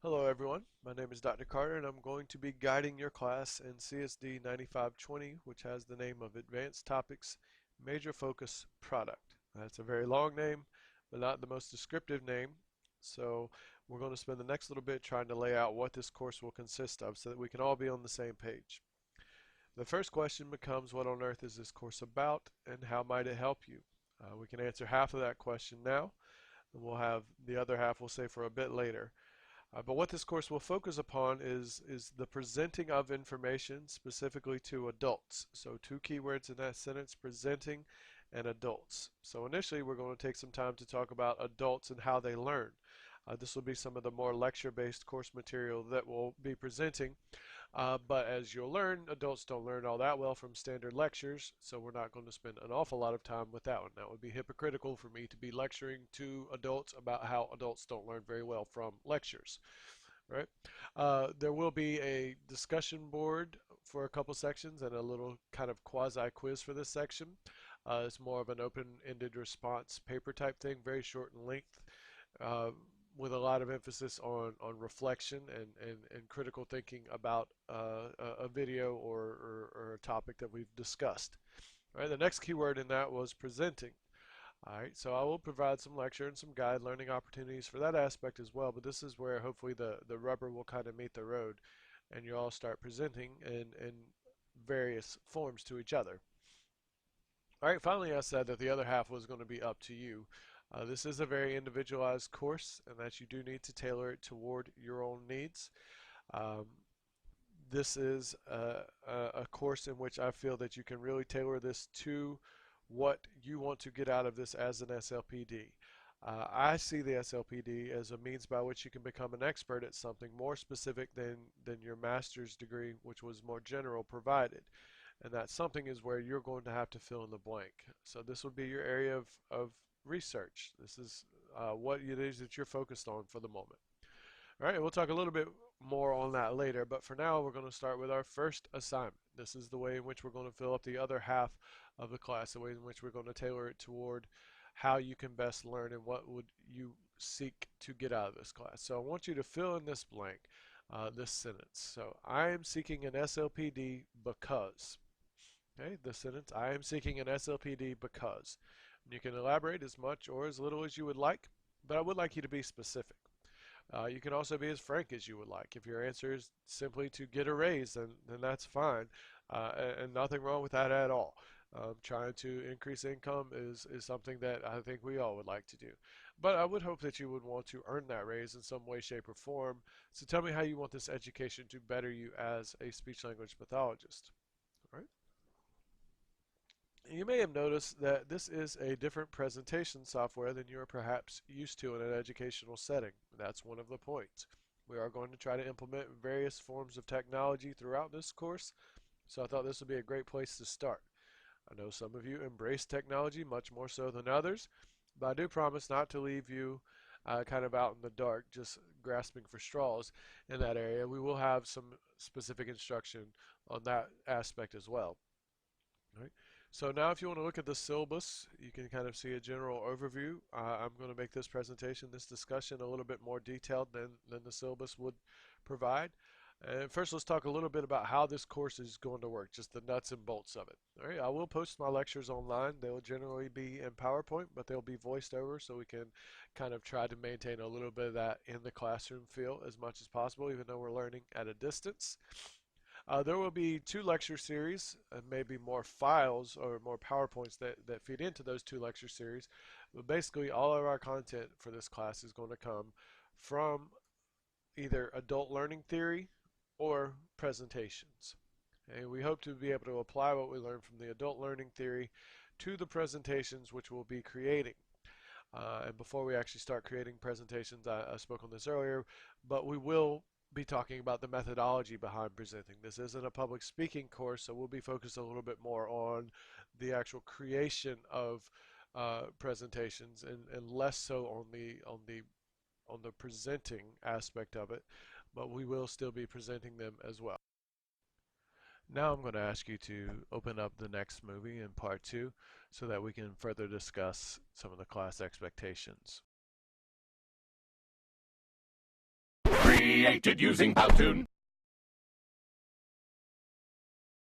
Hello everyone, my name is Dr. Carter and I'm going to be guiding your class in CSD 9520, which has the name of Advanced Topics Major Focus Product. That's a very long name, but not the most descriptive name. So we're going to spend the next little bit trying to lay out what this course will consist of so that we can all be on the same page. The first question becomes, what on earth is this course about and how might it help you? We can answer half of that question now, and we'll have the other half we'll say for a bit later. But what this course will focus upon is the presenting of information specifically to adults. So two keywords in that sentence, presenting and adults. So initially we're going to take some time to talk about adults and how they learn. This will be some of the more lecture-based course material that we'll be presenting. But as you'll learn, adults don't learn all that well from standard lectures, so we're not going to spend an awful lot of time with that one. That would be hypocritical for me to be lecturing to adults about how adults don't learn very well from lectures. Right? There will be a discussion board for a couple sections and a little kind of quasi-quiz for this section. It's more of an open-ended response paper type thing, very short in length. With a lot of emphasis on reflection and critical thinking about a video or a topic that we've discussed. All right, the next keyword in that was presenting. All right, so I will provide some lecture and some guide learning opportunities for that aspect as well, but this is where hopefully the rubber will kind of meet the road and you all start presenting in various forms to each other. All right, finally I said that the other half was going to be up to you. This is a very individualized course and that you do need to tailor it toward your own needs. This is a course in which I feel that you can really tailor this to what you want to get out of this as an SLPD. I see the SLPD as a means by which you can become an expert at something more specific than your master's degree, which was more general, provided. And that something is where you're going to have to fill in the blank. So this would be your area of research. This is what it is that you're focused on for the moment. All right, we'll talk a little bit more on that later, but for now we're going to start with our first assignment. This is the way in which we're going to fill up the other half of the class, the way in which we're going to tailor it toward how you can best learn and what would you seek to get out of this class. So I want you to fill in this blank, this sentence. So I am seeking an SLPD because. Okay, the sentence, I am seeking an SLPD because. And you can elaborate as much or as little as you would like, but I would like you to be specific. You can also be as frank as you would like. If your answer is simply to get a raise, then that's fine, and nothing wrong with that at all. Trying to increase income is something that I think we all would like to do. But I would hope that you would want to earn that raise in some way, shape, or form. So tell me how you want this education to better you as a speech-language pathologist. All right? You may have noticed that this is a different presentation software than you are perhaps used to in an educational setting. That's one of the points. We are going to try to implement various forms of technology throughout this course, so I thought this would be a great place to start. I know some of you embrace technology much more so than others, but I do promise not to leave you kind of out in the dark, just grasping for straws in that area. We will have some specific instruction on that aspect as well. All right. So now if you want to look at the syllabus, you can kind of see a general overview. I'm going to make this presentation, this discussion a little bit more detailed than the syllabus would provide. And first let's talk a little bit about how this course is going to work, just the nuts and bolts of it. All right, I will post my lectures online. They will generally be in PowerPoint, but they'll be voiced over so we can kind of try to maintain a little bit of that in the classroom feel as much as possible, even though we're learning at a distance. There will be two lecture series and maybe more files or more PowerPoints that feed into those two lecture series. But basically all of our content for this class is going to come from either adult learning theory or presentations. And we hope to be able to apply what we learn from the adult learning theory to the presentations which we'll be creating. And before we actually start creating presentations, I spoke on this earlier, but we will be talking about the methodology behind presenting. This isn't a public speaking course, so we'll be focused a little bit more on the actual creation of presentations and less so on the presenting aspect of it, but we will still be presenting them as well. Now I'm going to ask you to open up the next movie in part 2 so that we can further discuss some of the class expectations. created using Powtoon.